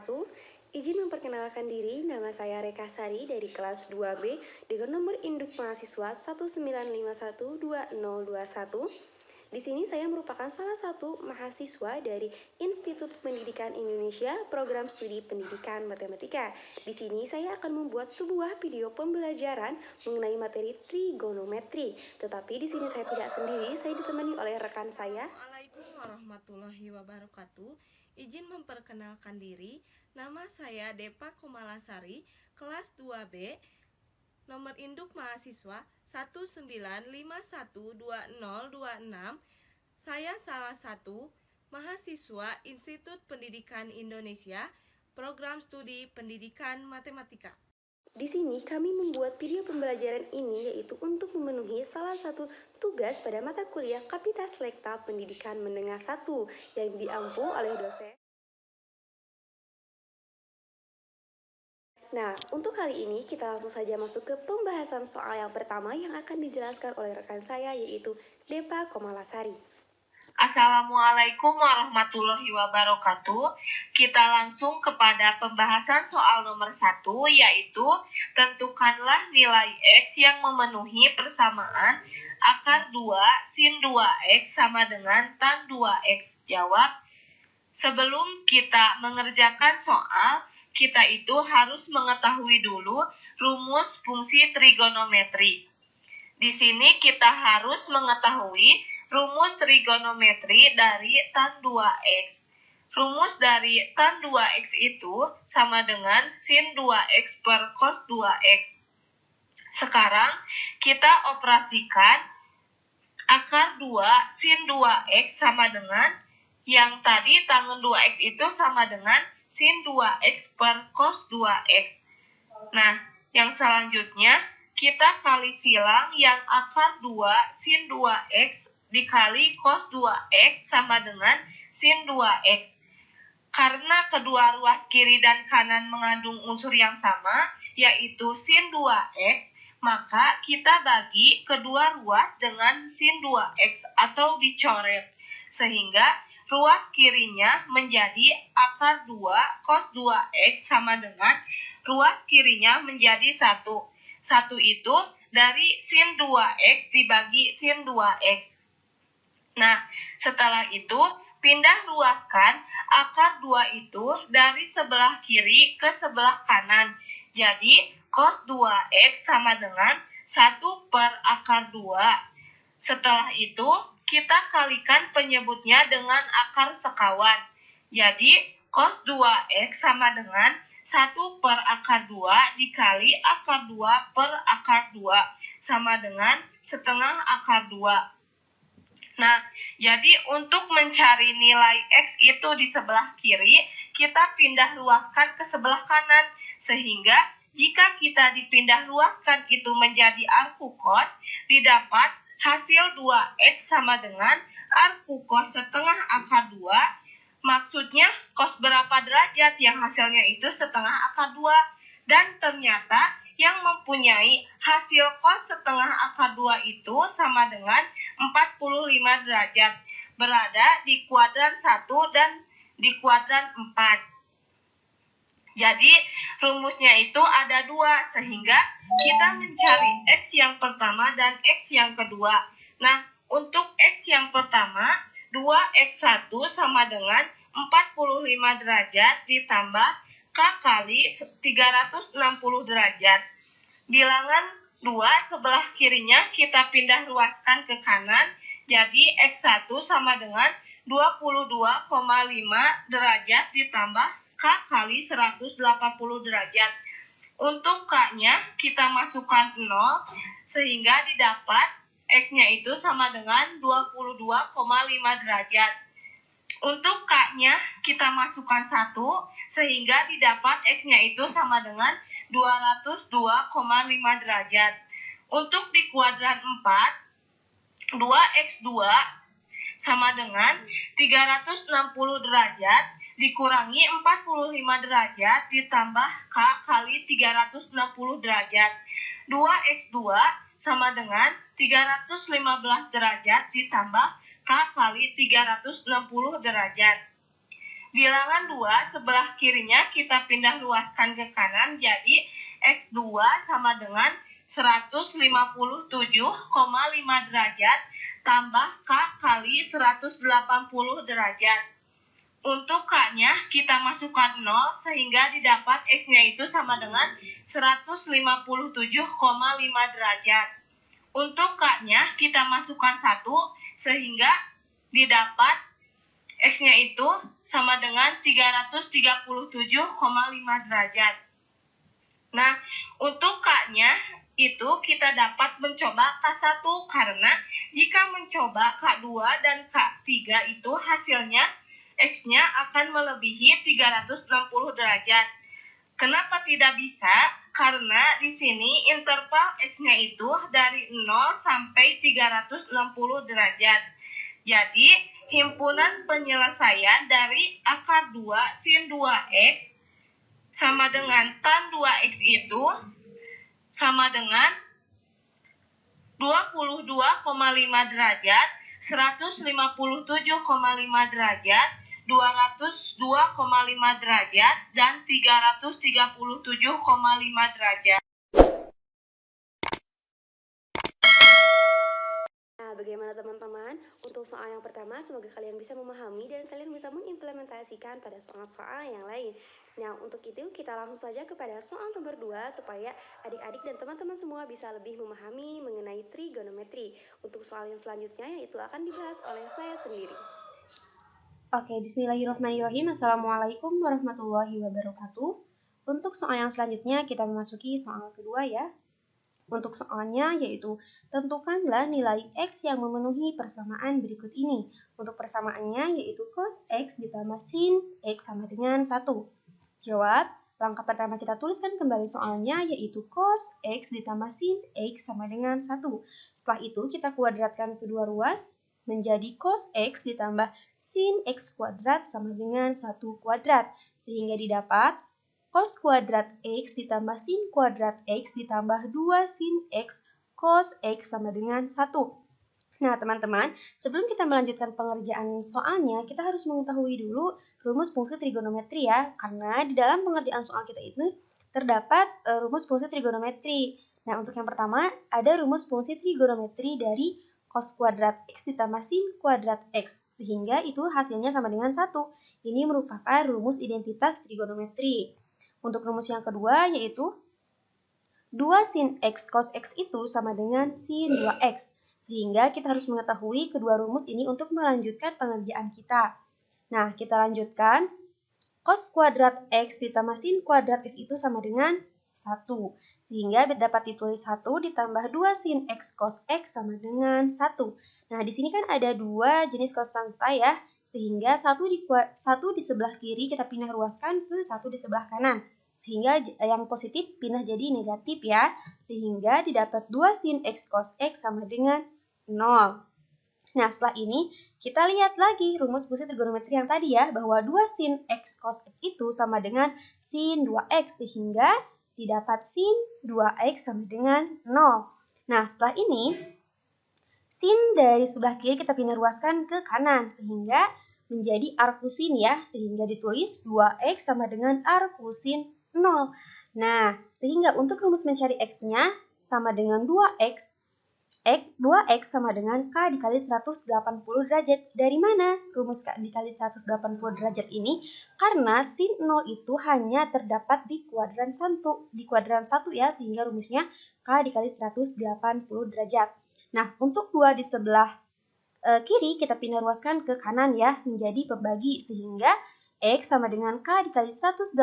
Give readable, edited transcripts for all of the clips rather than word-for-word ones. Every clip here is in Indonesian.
wabarakatuh. Izin memperkenalkan diri, nama saya Reka Sari dari kelas 2B dengan nomor induk mahasiswa 1951201. Di sini saya merupakan salah satu mahasiswa dari Institut Pendidikan Indonesia, Program Studi Pendidikan Matematika. Di sini saya akan membuat sebuah video pembelajaran mengenai materi trigonometri. Tetapi di sini saya tidak sendiri, saya ditemani oleh rekan saya. Assalamualaikum warahmatullahi wabarakatuh. Izin memperkenalkan diri, nama saya Depa Komalasari, kelas 2B, nomor induk mahasiswa 195120206. Saya salah satu mahasiswa Institut Pendidikan Indonesia, Program Studi Pendidikan Matematika. Di sini kami membuat video pembelajaran ini yaitu untuk memenuhi salah satu tugas pada mata kuliah Kapita Selekta Pendidikan Menengah 1 yang diampu oleh dosen. Nah, untuk kali ini kita langsung saja masuk ke pembahasan soal yang pertama yang akan dijelaskan oleh rekan saya yaitu Depa Komalasari. Assalamualaikum warahmatullahi wabarakatuh. Kita langsung kepada pembahasan soal nomor 1, yaitu tentukanlah nilai X yang memenuhi persamaan akar 2 sin 2X sama dengan tan 2X. Jawab. Sebelum kita mengerjakan soal, kita itu harus mengetahui dulu rumus fungsi trigonometri. Di sini kita harus mengetahui rumus trigonometri dari tan 2X. Rumus dari tan 2X itu sama dengan sin 2X per cos 2X. Sekarang kita operasikan akar 2 sin 2X sama dengan yang tadi tangen 2X itu sama dengan sin 2X per cos 2X. Nah, yang selanjutnya kita kali silang yang akar 2 sin 2X dikali cos 2X sama dengan sin 2X. Karena kedua ruas kiri dan kanan mengandung unsur yang sama, yaitu sin 2X, maka kita bagi kedua ruas dengan sin 2X atau dicoret. Sehingga ruas kirinya menjadi akar 2 cos 2X sama dengan ruas kirinya menjadi 1. 1 itu dari sin 2X dibagi sin 2X. Nah, setelah itu pindah ruaskan akar 2 itu dari sebelah kiri ke sebelah kanan. Jadi, cos 2X sama dengan 1 per akar 2. Setelah itu, kita kalikan penyebutnya dengan akar sekawan. Jadi, cos 2X sama dengan 1 per akar 2 dikali akar 2 per akar 2 sama dengan setengah akar 2. Nah, jadi untuk mencari nilai X itu di sebelah kiri, kita pindah ruaskan ke sebelah kanan. Sehingga jika kita dipindah ruaskan itu menjadi arku cos, didapat hasil 2X sama dengan arku cos setengah akar 2. Maksudnya cos berapa derajat yang hasilnya itu setengah akar 2. Dan ternyata yang mempunyai hasil cos setengah akar 2 itu sama dengan 45 derajat. Berada di kuadran 1 dan di kuadran 4. Jadi rumusnya itu ada 2, sehingga kita mencari X yang pertama dan X yang kedua. Nah, untuk X yang pertama, 2X1 sama dengan 45 derajat ditambah K kali 360 derajat. Bilangan 2 sebelah kirinya kita pindah ruaskan ke kanan, jadi X1 sama dengan 22,5 derajat ditambah K kali 180 derajat. Untuk K-nya kita masukkan 0, sehingga didapat X-nya itu sama dengan 22,5 derajat. Untuk K-nya kita masukkan 1, sehingga didapat X-nya itu sama dengan 202,5 derajat. Untuk di kuadran 4, 2X2 sama dengan 360 derajat dikurangi 45 derajat ditambah K kali 360 derajat. 2X2 sama dengan 315 derajat ditambah K kali 360 derajat. Bilangan 2 sebelah kirinya kita pindah luaskan ke kanan, jadi X2 sama dengan 157,5 derajat tambah K kali 180 derajat. Untuk K-nya kita masukkan 0 sehingga didapat X-nya itu sama dengan 157,5 derajat. Untuk K-nya kita masukkan 1 sehingga didapat X-nya itu sama dengan 337,5 derajat. Nah, untuk K-nya itu kita dapat mencoba K1 karena jika mencoba K2 dan K3 itu hasilnya X-nya akan melebihi 360 derajat. Kenapa tidak bisa? Karena di sini interval X-nya itu dari 0 sampai 360 derajat. Jadi, himpunan penyelesaian dari akar 2 sin 2X sama dengan tan 2X itu sama dengan 22,5 derajat, 157,5 derajat, 202,5 derajat, dan 337,5 derajat. Nah, bagaimana teman-teman? Untuk soal yang pertama, semoga kalian bisa memahami dan kalian bisa mengimplementasikan pada soal-soal yang lain. Nah, untuk itu kita langsung saja kepada soal nomor 2 supaya adik-adik dan teman-teman semua bisa lebih memahami mengenai trigonometri. Untuk soal yang selanjutnya yaitu akan dibahas oleh saya sendiri. Oke, bismillahirrahmanirrahim. Assalamualaikum warahmatullahi wabarakatuh. Untuk soal yang selanjutnya kita memasuki soal kedua ya. Untuk soalnya yaitu tentukanlah nilai X yang memenuhi persamaan berikut ini. Untuk persamaannya yaitu cos X ditambah sin X sama dengan 1. Jawab, langkah pertama kita tuliskan kembali soalnya yaitu cos X ditambah sin X sama dengan 1. Setelah itu kita kuadratkan kedua ruas menjadi cos X ditambah sin X kuadrat sama dengan 1 kuadrat. Sehingga didapat cos kuadrat X ditambah sin kuadrat X ditambah 2 sin X cos X sama dengan 1. Nah teman-teman, sebelum kita melanjutkan pengerjaan soalnya, kita harus mengetahui dulu rumus fungsi trigonometri ya. Karena di dalam pengerjaan soal kita itu terdapat rumus fungsi trigonometri. Nah untuk yang pertama, ada rumus fungsi trigonometri dari cos kuadrat X ditambah sin kuadrat X. Sehingga itu hasilnya sama dengan 1. Ini merupakan rumus identitas trigonometri. Untuk rumus yang kedua yaitu 2 sin X cos X itu sama dengan sin 2X. Sehingga kita harus mengetahui kedua rumus ini untuk melanjutkan pengerjaan kita. Nah, kita lanjutkan. Cos kuadrat X ditambah sin kuadrat X itu sama dengan 1. Sehingga dapat ditulis 1 ditambah 2 sin X cos X sama dengan 1. Nah, di sini kan ada dua jenis konstanta ya. Sehingga satu di sebelah kiri kita pindah ruaskan ke satu di sebelah kanan. Sehingga yang positif pindah jadi negatif ya. Sehingga didapat 2 sin X cos X sama dengan 0. Nah, setelah ini kita lihat lagi rumus fungsi trigonometri yang tadi ya, bahwa 2 sin X cos X itu sama dengan sin 2X, sehingga didapat sin 2X sama dengan 0. Nah, setelah ini sin dari sebelah kiri kita pindah ruaskan ke kanan, sehingga menjadi arcusin ya, sehingga ditulis 2X sama dengan arcusin 0. Nah, sehingga untuk rumus mencari X-nya sama dengan 2X, 2X sama dengan K dikali 180 derajat. Dari mana rumus K dikali 180 derajat ini? Karena sin 0 itu hanya terdapat di kuadran 1. Di kuadran 1 ya, sehingga rumusnya K dikali 180 derajat. Nah, untuk 2 di sebelah kiri kita pindah ruaskan ke kanan ya, menjadi pembagi. Sehingga X sama dengan K dikali 180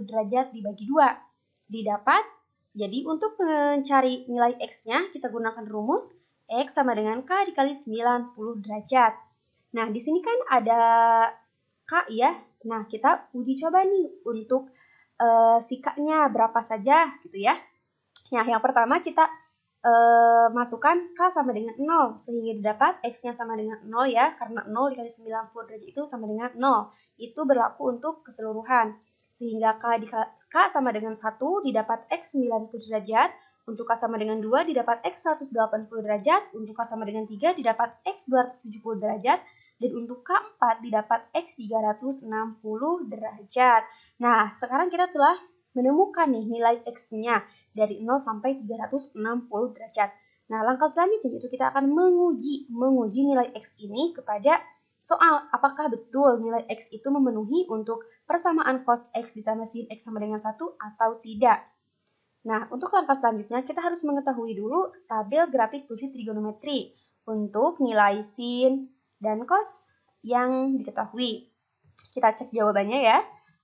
derajat dibagi 2. Didapat. Jadi untuk mencari nilai X-nya kita gunakan rumus X sama dengan K dikali 90 derajat. Nah, di sini kan ada K ya. Nah, kita uji coba nih untuk si K-nya berapa saja gitu ya. Nah, yang pertama kita masukkan K sama dengan 0 sehingga didapat X-nya sama dengan 0 ya. Karena 0 dikali 90 derajat itu sama dengan 0. Itu berlaku untuk keseluruhan. Sehingga K sama dengan 1 didapat X 90 derajat, untuk K sama dengan 2 didapat X 180 derajat, untuk K sama dengan 3 didapat X 270 derajat, dan untuk K4 didapat X 360 derajat. Nah, sekarang kita telah menemukan nih nilai X-nya dari 0 sampai 360 derajat. Nah, langkah selanjutnya itu kita akan menguji nilai X ini kepada soal apakah betul nilai X itu memenuhi untuk persamaan cos X ditambah sin X sama dengan 1 atau tidak. Nah, untuk langkah selanjutnya kita harus mengetahui dulu tabel grafik fungsi trigonometri untuk nilai sin dan cos yang diketahui. Kita cek jawabannya ya.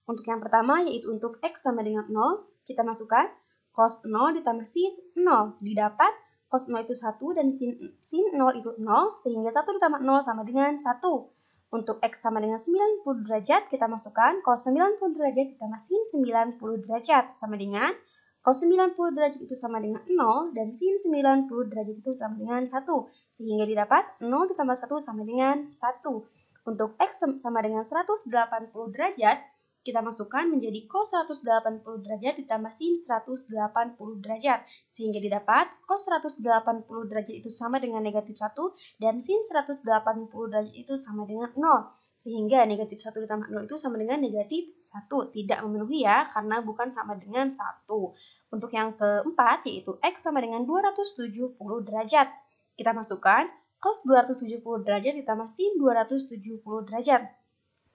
Untuk yang pertama yaitu untuk X sama dengan 0, kita masukkan cos 0 ditambah sin 0. Didapat cos 0 itu 1 dan sin 0 itu 0, sehingga 1 ditambah 0 sama dengan 1. Untuk X sama dengan 90 derajat, kita masukkan cos 90 derajat ditambah sin 90 derajat sama dengan cos 90 derajat itu sama dengan 0 dan sin 90 derajat itu sama dengan 1. Sehingga didapat 0 ditambah 1 sama dengan 1. Untuk X sama dengan 180 derajat, kita masukkan menjadi cos 180 derajat ditambah sin 180 derajat. Sehingga didapat cos 180 derajat itu sama dengan negatif 1 dan sin 180 derajat itu sama dengan 0. Sehingga negatif 1 ditambah 0 itu sama dengan negatif 1. Tidak memenuhi ya, karena bukan sama dengan 1. Untuk yang keempat yaitu X sama dengan 270 derajat. Kita masukkan cos 270 derajat ditambah sin 270 derajat.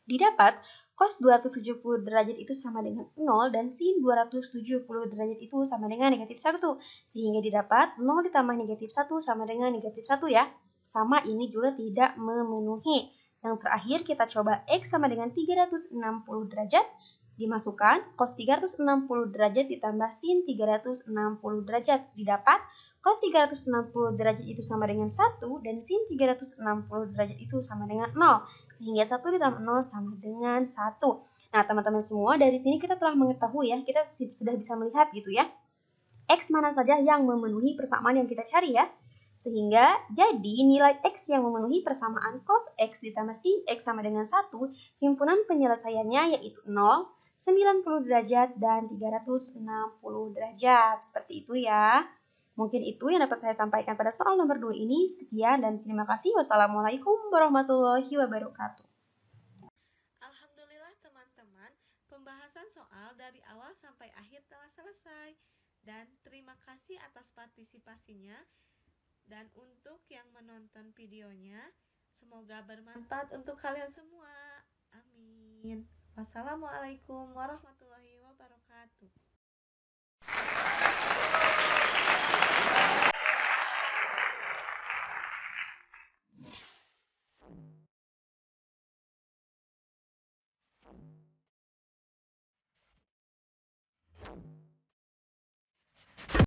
Didapat cos 270 derajat itu sama dengan 0 dan sin 270 derajat itu sama dengan negatif 1. Sehingga didapat 0 ditambah negatif 1 sama dengan negatif 1 ya. Sama ini juga tidak memenuhi. Yang terakhir kita coba X sama dengan 360 derajat. Dimasukkan cos 360 derajat ditambah sin 360 derajat. Didapat cos 360 derajat itu sama dengan 1 dan sin 360 derajat itu sama dengan 0. Sehingga 1 ditambah 0 sama dengan 1. Nah, teman-teman semua, dari sini kita telah mengetahui ya, kita sudah bisa melihat gitu ya, X mana saja yang memenuhi persamaan yang kita cari ya. Sehingga jadi nilai X yang memenuhi persamaan cos X ditambah sin X sama dengan 1, himpunan penyelesaiannya yaitu 0, 90 derajat, dan 360 derajat. Seperti itu ya. Mungkin itu yang dapat saya sampaikan pada soal nomor 2 ini. Sekian dan terima kasih. Wassalamualaikum warahmatullahi wabarakatuh. Alhamdulillah teman-teman, pembahasan soal dari awal sampai akhir telah selesai. Dan terima kasih atas partisipasinya. Dan untuk yang menonton videonya, semoga bermanfaat untuk kalian semua. Amin. Wassalamualaikum warahmatullahi wabarakatuh.